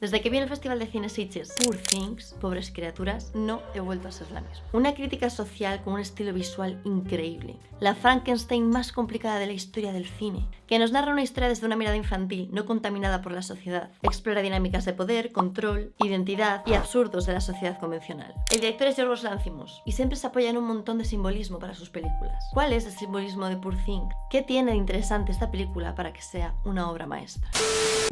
Desde que vi en el Festival de Cine Sitges Poor Things, Pobres Criaturas, no he vuelto a ser la misma. Una crítica social con un estilo visual increíble. La Frankenstein más complicada de la historia del cine, que nos narra una historia desde una mirada infantil, no contaminada por la sociedad. Explora dinámicas de poder, control, identidad y absurdos de la sociedad convencional. El director es Yorgos Lanthimos y siempre se apoya en un montón de simbolismo para sus películas. ¿Cuál es el simbolismo de Poor Things? ¿Qué tiene de interesante esta película para que sea una obra maestra?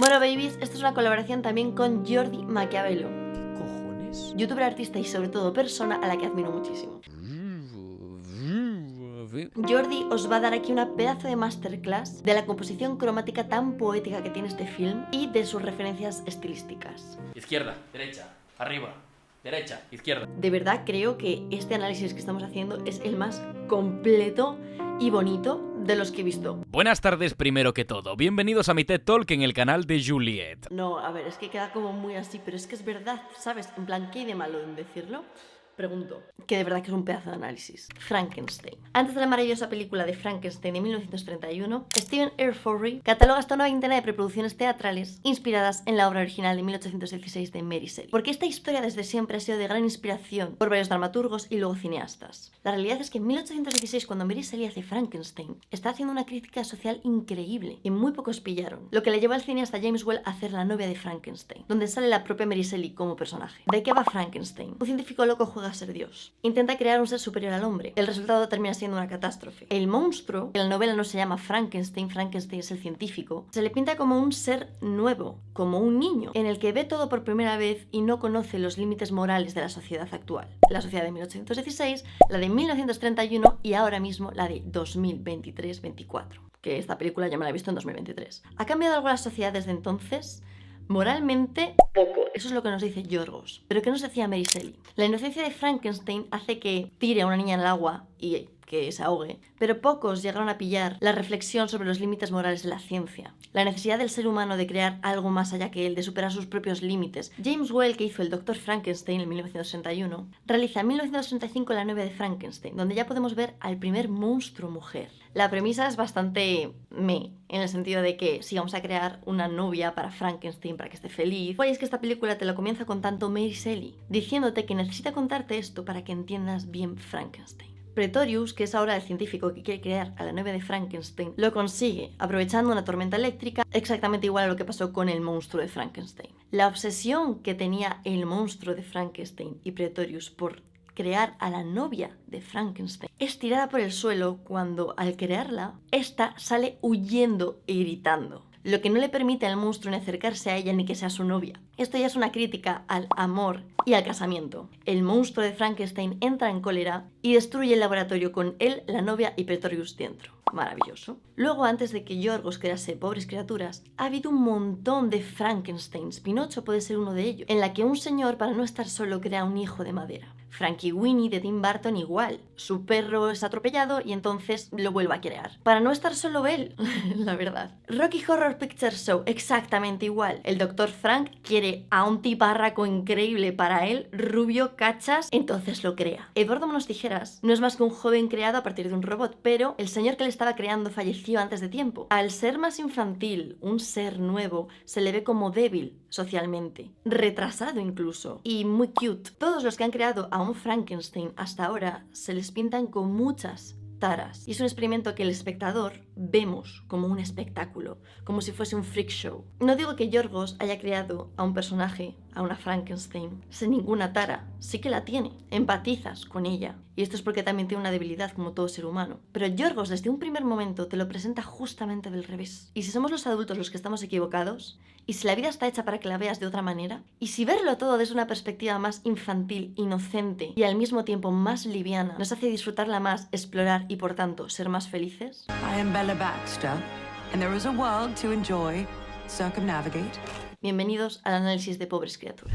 Bueno, babies, esto es una colaboración también con Jordi Maquiavelo. ¿Qué cojones? Youtuber, artista y sobre todo persona a la que admiro muchísimo. Jordi os va a dar aquí una pedazo de masterclass de la composición cromática tan poética que tiene este film y de sus referencias estilísticas. Izquierda, derecha, arriba, derecha, izquierda. De verdad creo que este análisis que estamos haciendo es el más completo y bonito de los que he visto. Buenas tardes primero que todo. Bienvenidos a mi TED Talk en el canal de Juliet. No, a ver, es que queda como muy así, pero es que es verdad, ¿sabes? En plan, ¿qué hay de malo en decirlo? Pregunto, que de verdad que es un pedazo de análisis. Frankenstein. Antes de la maravillosa película de Frankenstein de 1931, Stephen Erfurry cataloga hasta una veintena de preproducciones teatrales inspiradas en la obra original de 1816 de Mary Shelley. Porque esta historia desde siempre ha sido de gran inspiración por varios dramaturgos y luego cineastas. La realidad es que en 1816, cuando Mary Shelley hace Frankenstein, está haciendo una crítica social increíble y muy pocos pillaron, lo que le llevó al cineasta James Whale a hacer La novia de Frankenstein, donde sale la propia Mary Shelley como personaje. ¿De qué va Frankenstein? Un científico loco juega a ser Dios. Intenta crear un ser superior al hombre. El resultado termina siendo una catástrofe. El monstruo, que en la novela no se llama Frankenstein, Frankenstein es el científico, se le pinta como un ser nuevo, como un niño, en el que ve todo por primera vez y no conoce los límites morales de la sociedad actual. La sociedad de 1816, la de 1931 y ahora mismo la de 2023-24. Que esta película ya me la he visto en 2023. ¿Ha cambiado algo la sociedad desde entonces? Moralmente, poco. Eso es lo que nos dice Yorgos. ¿Pero qué nos decía Mary Shelley? La inocencia de Frankenstein hace que tire a una niña en el agua y que se ahogue, pero pocos llegaron a pillar la reflexión sobre los límites morales de la ciencia, la necesidad del ser humano de crear algo más allá que él, de superar sus propios límites. James Whale, que hizo el Dr. Frankenstein en 1961, realiza en 1935 La novia de Frankenstein, donde ya podemos ver al primer monstruo mujer. La premisa es bastante en el sentido de que si vamos a crear una novia para Frankenstein para que esté feliz, pues es que esta película te lo comienza contando Mary Shelley, diciéndote que necesita contarte esto para que entiendas bien Frankenstein. Pretorius, que es ahora el científico que quiere crear a la novia de Frankenstein, lo consigue aprovechando una tormenta eléctrica, exactamente igual a lo que pasó con el monstruo de Frankenstein. La obsesión que tenía el monstruo de Frankenstein y Pretorius por crear a la novia de Frankenstein es tirada por el suelo cuando, al crearla, esta sale huyendo y gritando, lo que no le permite al monstruo ni acercarse a ella ni que sea su novia. Esto ya es una crítica al amor y al casamiento. El monstruo de Frankenstein entra en cólera y destruye el laboratorio con él, la novia y Pretorius dentro. Maravilloso. Luego, antes de que Yorgos crease Pobres Criaturas, ha habido un montón de Frankensteins. Pinocho puede ser uno de ellos, en la que un señor, para no estar solo, crea un hijo de madera. Frankie Winnie de Tim Burton igual. Su perro es atropellado y entonces lo vuelve a crear. Para no estar solo él, la verdad. Rocky Horror Picture Show, exactamente igual. El Dr. Frank quiere a un tiparraco increíble para él, rubio, cachas, entonces lo crea. Eduardo Manos Tijeras no es más que un joven creado a partir de un robot, pero el señor que le estaba creando falleció antes de tiempo. Al ser más infantil, un ser nuevo, se le ve como débil socialmente, retrasado incluso, y muy cute. Todos los que han creado a un Frankenstein hasta ahora se les pintan con muchas taras. Y es un experimento que el espectador vemos como un espectáculo, como si fuese un freak show. No digo que Yorgos haya creado a un personaje, a una Frankenstein, sin ninguna tara. Sí que la tiene. Empatizas con ella. Y esto es porque también tiene una debilidad como todo ser humano. Pero Yorgos desde un primer momento te lo presenta justamente del revés. Y si somos los adultos los que estamos equivocados, y si la vida está hecha para que la veas de otra manera, y si verlo todo desde una perspectiva más infantil, inocente y al mismo tiempo más liviana nos hace disfrutarla más, explorar y por tanto ser más felices. I am Bella Baxter, and there is a world to enjoy, circumnavigate. Bienvenidos al análisis de Pobres Criaturas.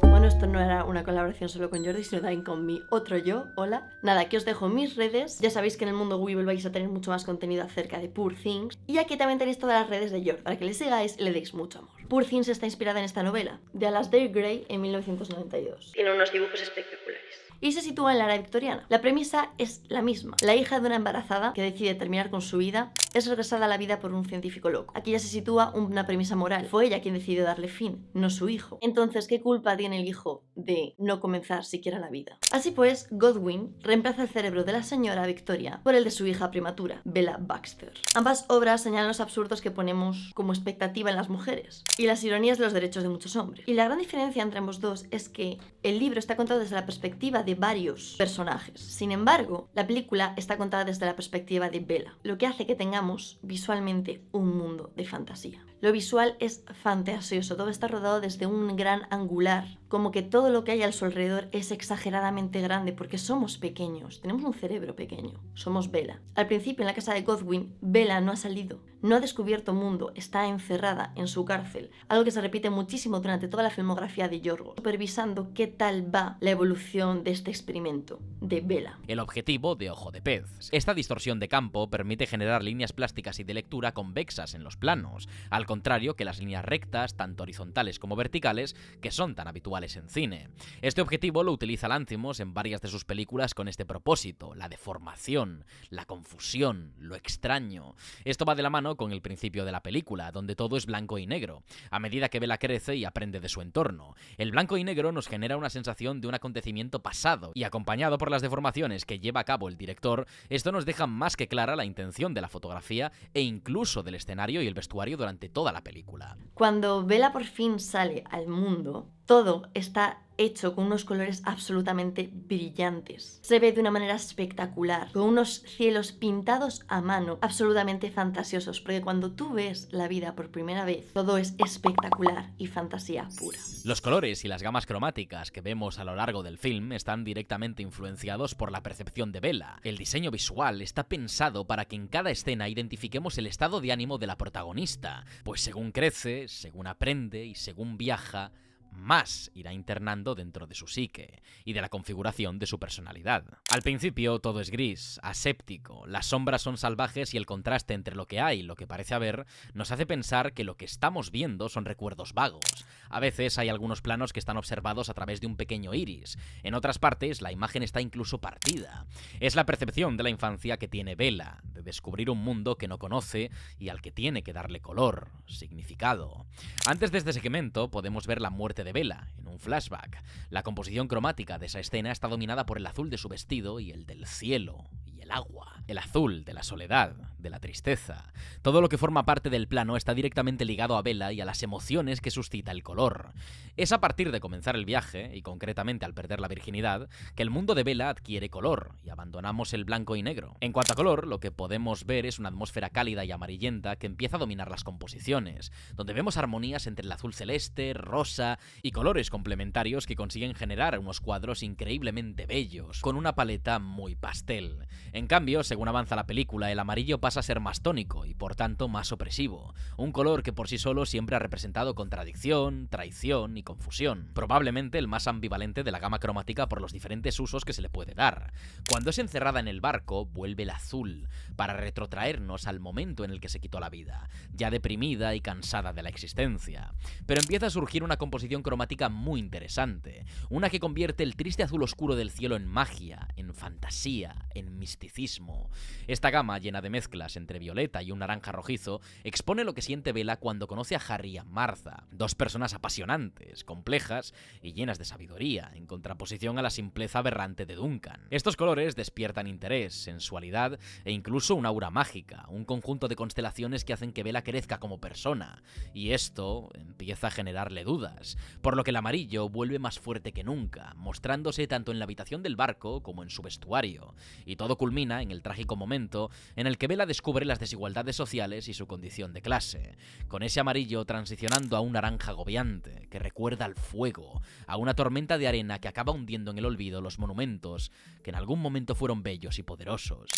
Bueno, esto no era una colaboración solo con Jordi, sino también con mi otro yo. Hola. Nada, aquí os dejo mis redes. Ya sabéis que en el mundo Weevil vais a tener mucho más contenido acerca de Poor Things. Y aquí también tenéis todas las redes de Jordi, para que le sigáis y le deis mucho amor. Poor Things está inspirada en esta novela, de Alasdair Gray, en 1992. Tiene unos dibujos espectaculares. y se sitúa en la era victoriana. La premisa es la misma. La hija de una embarazada que decide terminar con su vida es regresada a la vida por un científico loco. Aquí ya se sitúa una premisa moral. Fue ella quien decidió darle fin, no su hijo. Entonces, ¿qué culpa tiene el hijo de no comenzar siquiera la vida? Así pues, Godwin reemplaza el cerebro de la señora Victoria por el de su hija prematura, Bella Baxter. Ambas obras señalan los absurdos que ponemos como expectativa en las mujeres y las ironías de los derechos de muchos hombres. Y la gran diferencia entre ambos dos es que el libro está contado desde la perspectiva de varios personajes. Sin embargo, la película está contada desde la perspectiva de Bella, lo que hace que tengamos visualmente un mundo de fantasía. Lo visual es fantasioso, todo está rodado desde un gran angular, como que todo lo que hay a su alrededor es exageradamente grande porque somos pequeños, tenemos un cerebro pequeño, somos Bella. Al principio en la casa de Godwin, Bella no ha salido, no ha descubierto mundo, está encerrada en su cárcel, algo que se repite muchísimo durante toda la filmografía de Yorgos, supervisando qué tal va la evolución de este experimento de Bella. El objetivo de Ojo de Pez. Esta distorsión de campo permite generar líneas plásticas y de lectura convexas en los planos, al contrario que las líneas rectas, tanto horizontales como verticales, que son tan habituales en cine. Este objetivo lo utiliza Lanthimos en varias de sus películas con este propósito, la deformación, la confusión, lo extraño. Esto va de la mano con el principio de la película, donde todo es blanco y negro, a medida que Bella crece y aprende de su entorno. El blanco y negro nos genera una sensación de un acontecimiento pasado, y acompañado por las deformaciones que lleva a cabo el director, esto nos deja más que clara la intención de la fotografía e incluso del escenario y el vestuario durante toda la película. Cuando Bella por fin sale al mundo, todo está hecho con unos colores absolutamente brillantes. Se ve de una manera espectacular, con unos cielos pintados a mano, absolutamente fantasiosos, porque cuando tú ves la vida por primera vez, todo es espectacular y fantasía pura. Los colores y las gamas cromáticas que vemos a lo largo del film están directamente influenciados por la percepción de Bella. El diseño visual está pensado para que en cada escena identifiquemos el estado de ánimo de la protagonista, pues según crece, según aprende y según viaja, más irá internando dentro de su psique y de la configuración de su personalidad. Al principio todo es gris, aséptico, las sombras son salvajes y el contraste entre lo que hay y lo que parece haber nos hace pensar que lo que estamos viendo son recuerdos vagos. A veces hay algunos planos que están observados a través de un pequeño iris, en otras partes la imagen está incluso partida. Es la percepción de la infancia que tiene Bella, de descubrir un mundo que no conoce y al que tiene que darle color, significado. Antes de este segmento podemos ver la muerte de Bella en un flashback. La composición cromática de esa escena está dominada por el azul de su vestido y el del cielo y el agua. El azul de la soledad, de la tristeza. Todo lo que forma parte del plano está directamente ligado a Bella y a las emociones que suscita el color. Es a partir de comenzar el viaje, y concretamente al perder la virginidad, que el mundo de Bella adquiere color y abandonamos el blanco y negro. En cuanto a color, lo que podemos ver es una atmósfera cálida y amarillenta que empieza a dominar las composiciones, donde vemos armonías entre el azul celeste, rosa y colores complementarios que consiguen generar unos cuadros increíblemente bellos, con una paleta muy pastel. En cambio, según avanza la película, el amarillo pasa a ser más tónico y por tanto más opresivo, un color que por sí solo siempre ha representado contradicción, traición y confusión, probablemente el más ambivalente de la gama cromática por los diferentes usos que se le puede dar. Cuando es encerrada en el barco, vuelve el azul, para retrotraernos al momento en el que se quitó la vida, ya deprimida y cansada de la existencia. Pero empieza a surgir una composición cromática muy interesante, una que convierte el triste azul oscuro del cielo en magia, en fantasía, en misticismo. Esta gama, llena de mezclas entre violeta y un naranja rojizo, expone lo que siente Bella cuando conoce a Harry y a Martha, dos personas apasionantes, complejas y llenas de sabiduría, en contraposición a la simpleza aberrante de Duncan. Estos colores despiertan interés, sensualidad e incluso una aura mágica, un conjunto de constelaciones que hacen que Bella crezca como persona, y esto empieza a generarle dudas, por lo que el amarillo vuelve más fuerte que nunca, mostrándose tanto en la habitación del barco como en su vestuario, y todo culmina en el trágico momento en el que Bella descubre las desigualdades sociales y su condición de clase, con ese amarillo transicionando a un naranja agobiante que recuerda al fuego, a una tormenta de arena que acaba hundiendo en el olvido los monumentos que en algún momento fueron bellos y poderosos.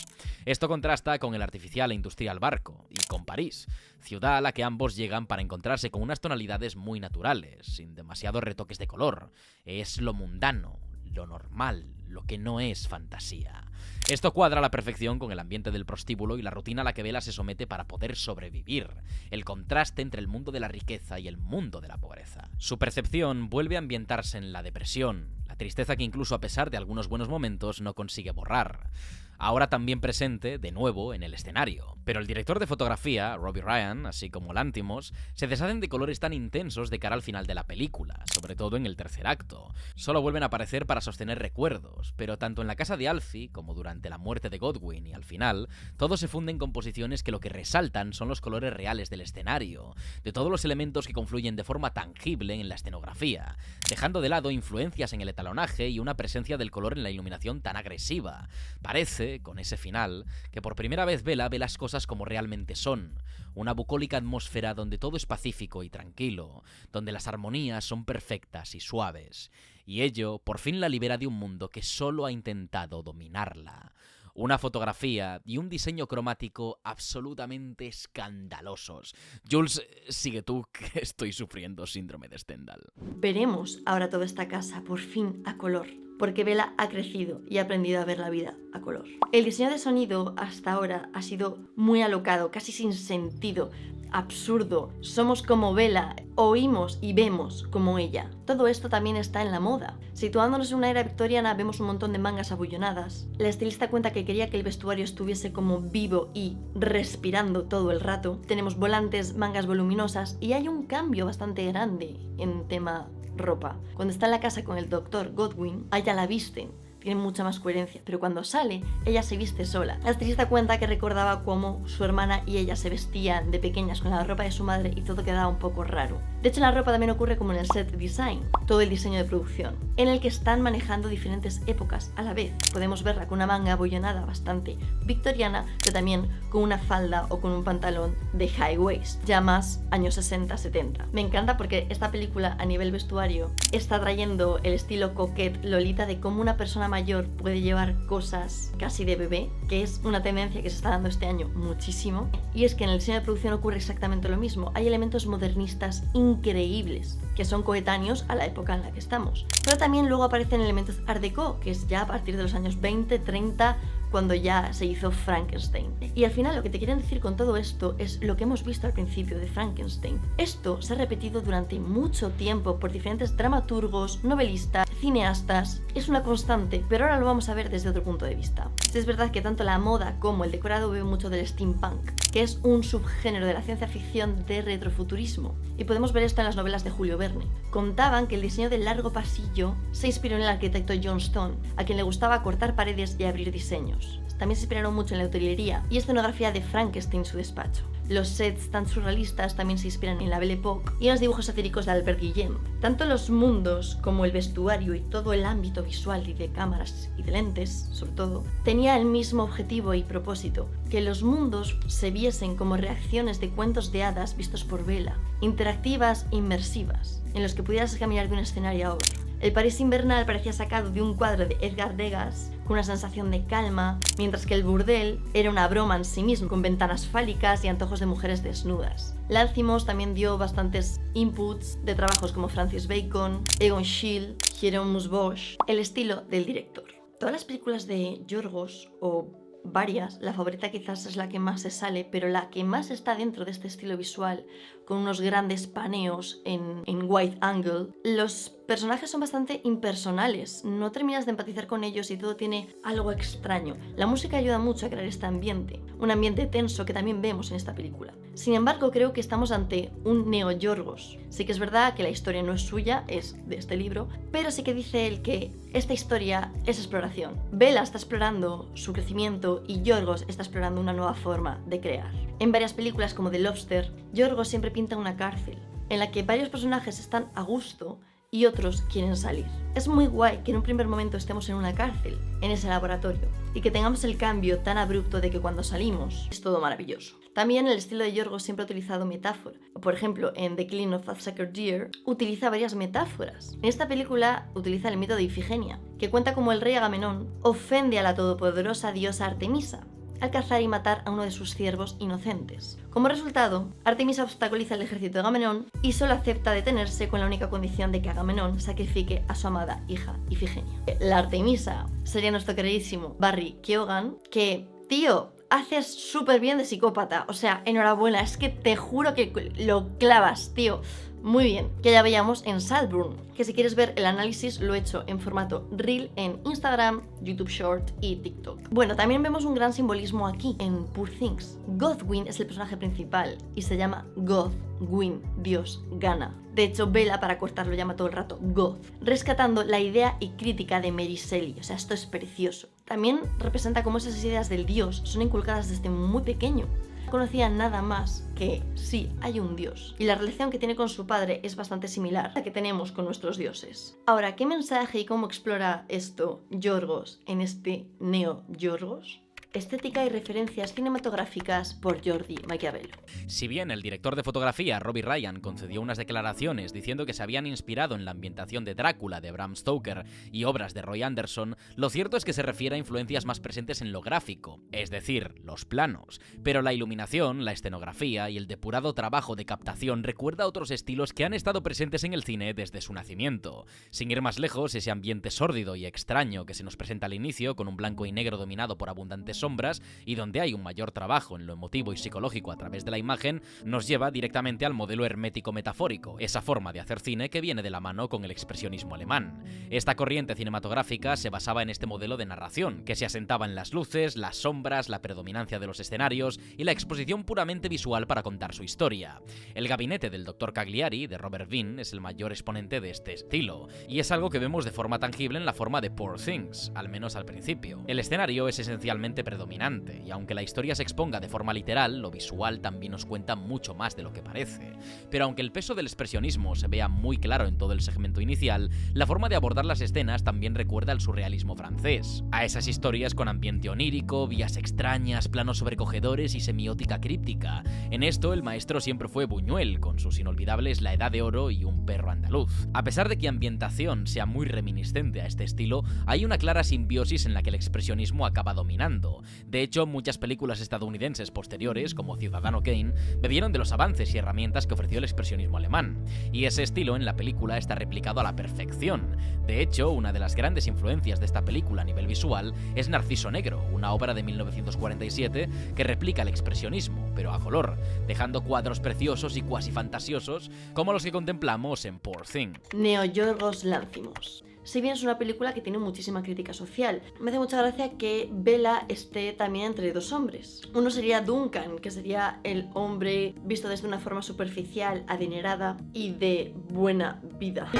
Esto contrasta con el artificial e industrial barco, y con París, ciudad a la que ambos llegan para encontrarse con unas tonalidades muy naturales, sin demasiados retoques de color. Es lo mundano, lo normal, lo que no es fantasía. Esto cuadra a la perfección con el ambiente del prostíbulo y la rutina a la que Bella se somete para poder sobrevivir, el contraste entre el mundo de la riqueza y el mundo de la pobreza. Su percepción vuelve a ambientarse en la depresión, la tristeza que incluso a pesar de algunos buenos momentos no consigue borrar. Ahora también presente, de nuevo, en el escenario. Pero el director de fotografía, Robbie Ryan, así como Lanthimos, se deshacen de colores tan intensos de cara al final de la película, sobre todo en el tercer acto. Solo vuelven a aparecer para sostener recuerdos, pero tanto en la casa de Alfie como durante la muerte de Godwin y al final, todo se funde en composiciones que lo que resaltan son los colores reales del escenario, de todos los elementos que confluyen de forma tangible en la escenografía, dejando de lado influencias en el etalonaje y una presencia del color en la iluminación tan agresiva. Parece, con ese final, que por primera vez Bella ve las cosas como realmente son, una bucólica atmósfera donde todo es pacífico y tranquilo, donde las armonías son perfectas y suaves, y ello por fin la libera de un mundo que solo ha intentado dominarla. Una fotografía y un diseño cromático absolutamente escandalosos. Jules, sigue tú, que estoy sufriendo síndrome de Stendhal. Veremos ahora toda esta casa, por fin, a color, porque Bella ha crecido y ha aprendido a ver la vida a color. El diseño de sonido hasta ahora ha sido muy alocado, casi sin sentido, absurdo. Somos como Bella, oímos y vemos como ella. Todo esto también está en la moda. Situándonos en una era victoriana vemos un montón de mangas abullonadas. La estilista cuenta que quería que el vestuario estuviese como vivo y respirando todo el rato. Tenemos volantes, mangas voluminosas y hay un cambio bastante grande en tema ropa. Cuando está en la casa con el Dr. Godwin, a ella la visten, tiene mucha más coherencia, pero cuando sale, ella se viste sola. La estilista cuenta que recordaba cómo su hermana y ella se vestían de pequeñas con la ropa de su madre y todo quedaba un poco raro. De hecho, la ropa también ocurre como en el set design, todo el diseño de producción, en el que están manejando diferentes épocas a la vez. Podemos verla con una manga abollonada bastante victoriana, pero también con una falda o con un pantalón de high waist, ya más años 60-70. Me encanta porque esta película a nivel vestuario está trayendo el estilo coquette Lolita de cómo una persona mayor puede llevar cosas casi de bebé, que es una tendencia que se está dando este año muchísimo. Y es que en el diseño de producción ocurre exactamente lo mismo. Hay elementos modernistas increíbles que son coetáneos a la época en la que estamos. Pero también luego aparecen elementos art déco, que es ya a partir de los años 20, 30, cuando ya se hizo Frankenstein. Y al final lo que te quieren decir con todo esto es lo que hemos visto al principio de Frankenstein. Esto se ha repetido durante mucho tiempo por diferentes dramaturgos, novelistas, cineastas. Es una constante, pero ahora lo vamos a ver desde otro punto de vista. Es verdad que tanto la moda como el decorado bebe mucho del steampunk, que es un subgénero de la ciencia ficción de retrofuturismo. Y podemos ver esto en las novelas de Julio Verne. Contaban que el diseño del largo pasillo se inspiró en el arquitecto John Stone, a quien le gustaba cortar paredes y abrir diseños. También se inspiraron mucho en la utilería y escenografía de Frankenstein, su despacho. Los sets tan surrealistas también se inspiran en la Belle Époque y en los dibujos satíricos de Albert Guillem. Tanto los mundos como el vestuario y todo el ámbito visual y de cámaras y de lentes, sobre todo, tenía el mismo objetivo y propósito: que los mundos se viesen como reacciones de cuentos de hadas vistos por Bella, interactivas e inmersivas, en los que pudieras caminar de un escenario a otro. El París invernal parecía sacado de un cuadro de Edgar Degas, con una sensación de calma, mientras que el burdel era una broma en sí mismo, con ventanas fálicas y antojos de mujeres desnudas. Lanthimos también dio bastantes inputs de trabajos como Francis Bacon, Egon Schiele, Hieronymus Bosch, el estilo del director. Todas las películas de Yorgos, o varias, la favorita quizás es la que más se sale, pero la que más está dentro de este estilo visual, con unos grandes paneos en wide angle. Los personajes son bastante impersonales, no terminas de empatizar con ellos y todo tiene algo extraño. La música ayuda mucho a crear este ambiente, un ambiente tenso que también vemos en esta película. Sin embargo, creo que estamos ante un neo-Yorgos. Sí que es verdad que la historia no es suya, es de este libro, pero sí que dice él que esta historia es exploración. Bella está explorando su crecimiento y Yorgos está explorando una nueva forma de crear. En varias películas como The Lobster, Yorgos siempre pinta una cárcel en la que varios personajes están a gusto y otros quieren salir. Es muy guay que en un primer momento estemos en una cárcel, en ese laboratorio, y que tengamos el cambio tan abrupto de que cuando salimos es todo maravilloso. También el estilo de Yorgos siempre ha utilizado metáforas. Por ejemplo, en The Killing of a Sacred Deer utiliza varias metáforas. En esta película utiliza el mito de Ifigenia, que cuenta cómo el rey Agamenón ofende a la todopoderosa diosa Artemisa, al cazar y matar a uno de sus siervos inocentes. Como resultado, Artemisa obstaculiza el ejército de Agamenón y solo acepta detenerse con la única condición de que Agamenón sacrifique a su amada hija Ifigenia. La Artemisa sería nuestro queridísimo Barry Keoghan, que, tío, haces súper bien de psicópata, o sea, enhorabuena, es que te juro que lo clavas, tío. Muy bien, que ya veíamos en Saltburn, que si quieres ver el análisis lo he hecho en formato Reel en Instagram, YouTube Short y TikTok. Bueno, también vemos un gran simbolismo aquí en Poor Things. Gothwin es el personaje principal y se llama God Win, Dios gana. De hecho, Bella para cortar lo llama todo el rato Goth, rescatando la idea y crítica de Mary Shelley, o sea, esto es precioso. También representa cómo esas ideas del Dios son inculcadas desde muy pequeño. No conocía nada más que sí, hay un dios. Y la relación que tiene con su padre es bastante similar a la que tenemos con nuestros dioses. Ahora, ¿qué mensaje y cómo explora esto Yorgos en este Neo Yorgos? Estética y referencias cinematográficas por Jordi Maquiavelo. Si bien el director de fotografía, Robbie Ryan, concedió unas declaraciones diciendo que se habían inspirado en la ambientación de Drácula de Bram Stoker y obras de Roy Anderson, lo cierto es que se refiere a influencias más presentes en lo gráfico, es decir, los planos, pero la iluminación, la escenografía y el depurado trabajo de captación recuerda a otros estilos que han estado presentes en el cine desde su nacimiento. Sin ir más lejos, ese ambiente sórdido y extraño que se nos presenta al inicio, con un blanco y negro dominado por abundantes sombras y donde hay un mayor trabajo en lo emotivo y psicológico a través de la imagen, nos lleva directamente al modelo hermético metafórico, esa forma de hacer cine que viene de la mano con el expresionismo alemán. Esta corriente cinematográfica se basaba en este modelo de narración, que se asentaba en las luces, las sombras, la predominancia de los escenarios y la exposición puramente visual para contar su historia. El gabinete del Dr. Cagliari, de Robert Wiene, es el mayor exponente de este estilo, y es algo que vemos de forma tangible en la forma de Poor Things, al menos al principio. El escenario es esencialmente predominante, y aunque la historia se exponga de forma literal, lo visual también nos cuenta mucho más de lo que parece. Pero aunque el peso del expresionismo se vea muy claro en todo el segmento inicial, la forma de abordar las escenas también recuerda al surrealismo francés, a esas historias con ambiente onírico, vías extrañas, planos sobrecogedores y semiótica críptica. En esto el maestro siempre fue Buñuel, con sus inolvidables La Edad de Oro y Un perro andaluz. A pesar de que ambientación sea muy reminiscente a este estilo, hay una clara simbiosis en la que el expresionismo acaba dominando. De hecho, muchas películas estadounidenses posteriores, como Ciudadano Kane, bebieron de los avances y herramientas que ofreció el expresionismo alemán, y ese estilo en la película está replicado a la perfección. De hecho, una de las grandes influencias de esta película a nivel visual es Narciso Negro, una obra de 1947 que replica el expresionismo, pero a color, dejando cuadros preciosos y cuasi fantasiosos como los que contemplamos en Poor Thing. Neo Yorgos Lanthimos. Si bien es una película que tiene muchísima crítica social, me hace mucha gracia que Bella esté también entre dos hombres. Uno sería Duncan, que sería el hombre visto desde una forma superficial, adinerada y de buena vida.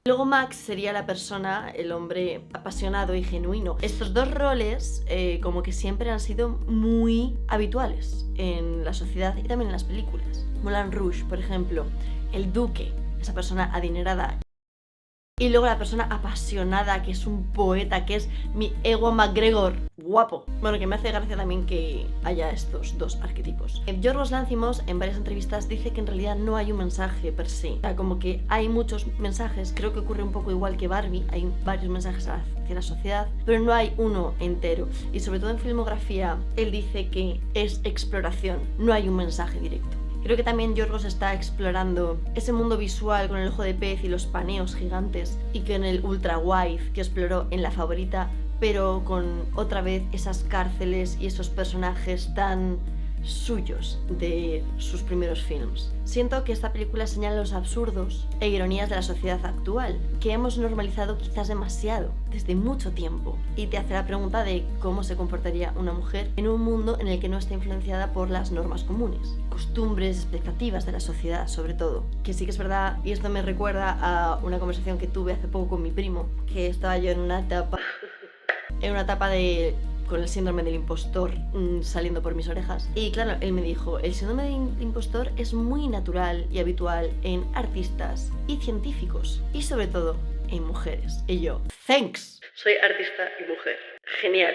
Luego Max sería la persona, el hombre apasionado y genuino. Estos dos roles como que siempre han sido muy habituales en la sociedad y también en las películas. Moulin Rouge, por ejemplo, el duque, esa persona adinerada. Y luego la persona apasionada, que es un poeta, que es mi Ewan McGregor, guapo. Bueno, que me hace gracia también que haya estos dos arquetipos. Yorgos Lanthimos en varias entrevistas dice que en realidad no hay un mensaje per se. O sea, como que hay muchos mensajes, creo que ocurre un poco igual que Barbie, hay varios mensajes hacia la sociedad, pero no hay uno entero. Y sobre todo en filmografía, él dice que es exploración, no hay un mensaje directo. Creo que también Yorgos está explorando ese mundo visual con el ojo de pez y los paneos gigantes, y con el ultra wide que exploró en La Favorita, pero con otra vez esas cárceles y esos personajes tan suyos de sus primeros films. Siento que esta película señala los absurdos e ironías de la sociedad actual, que hemos normalizado quizás demasiado desde mucho tiempo, y te hace la pregunta de cómo se comportaría una mujer en un mundo en el que no está influenciada por las normas comunes, costumbres, expectativas de la sociedad sobre todo. Que sí que es verdad, y esto me recuerda a una conversación que tuve hace poco con mi primo, que estaba yo en una etapa con el síndrome del impostor saliendo por mis orejas. Y claro, él me dijo, el síndrome del impostor es muy natural y habitual en artistas y científicos, y sobre todo en mujeres. Y yo, thanks, soy artista y mujer. Genial.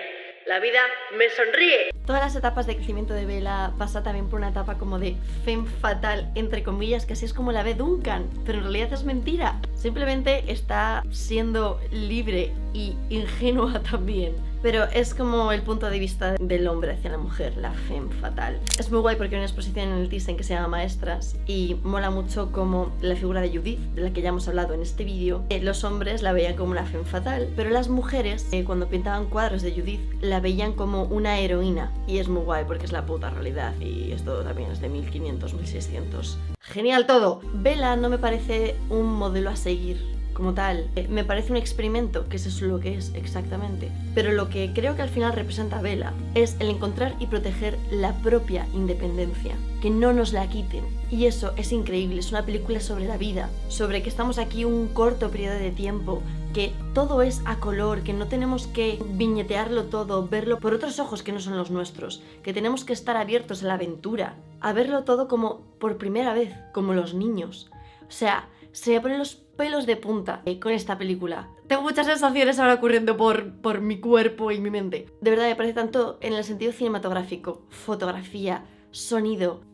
La vida me sonríe. Todas las etapas de crecimiento de Bella pasa también por una etapa como de femme fatal, entre comillas, que así es como la ve Duncan, pero en realidad es mentira. Simplemente está siendo libre y ingenua también. Pero es como el punto de vista del hombre hacia la mujer, la femme fatal. Es muy guay porque hay una exposición en el Thyssen que se llama Maestras y mola mucho como la figura de Judith, de la que ya hemos hablado en este vídeo, los hombres la veían como una femme fatal, pero las mujeres, cuando pintaban cuadros de Judith, la veían como una heroína. Y es muy guay porque es la puta realidad y esto también es de 1500, 1600. Genial todo. Bella no me parece un modelo a seguir como tal, me parece un experimento, que eso es lo que es exactamente. Pero lo que creo que al final representa a Bella es el encontrar y proteger la propia independencia, que no nos la quiten. Y eso es increíble, es una película sobre la vida, sobre que estamos aquí un corto periodo de tiempo, que todo es a color, que no tenemos que viñetearlo todo, verlo por otros ojos que no son los nuestros, que tenemos que estar abiertos a la aventura, a verlo todo como por primera vez, como los niños. O sea, se me ponen los pelos de punta con esta película. Tengo muchas sensaciones ahora ocurriendo por mi cuerpo y mi mente. De verdad me parece tanto en el sentido cinematográfico, fotografía, sonido,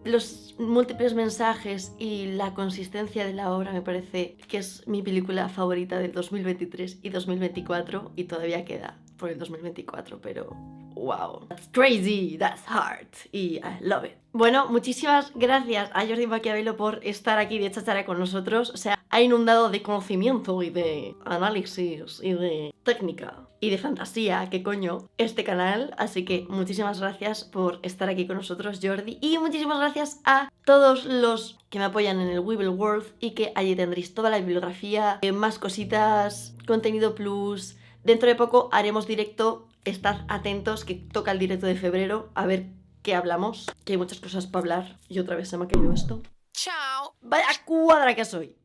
los múltiples mensajes y la consistencia de la obra. Me parece que es mi película favorita del 2023 y 2024 y todavía queda por el 2024, pero wow, that's crazy, that's hard y I love it. Bueno, muchísimas gracias a Jordi Maquiavelo por estar aquí de cháchara con nosotros. O sea, ha inundado de conocimiento y de análisis y de técnica y de fantasía, qué coño, este canal. Así que muchísimas gracias por estar aquí con nosotros, Jordi. Y muchísimas gracias a todos los que me apoyan en el Weeble World y que allí tendréis toda la bibliografía, más cositas, contenido plus. Dentro de poco haremos directo, estad atentos que toca el directo de febrero, a ver qué hablamos, que hay muchas cosas para hablar. Y otra vez se me ha caído esto. Ciao. Vaya cuadra que soy.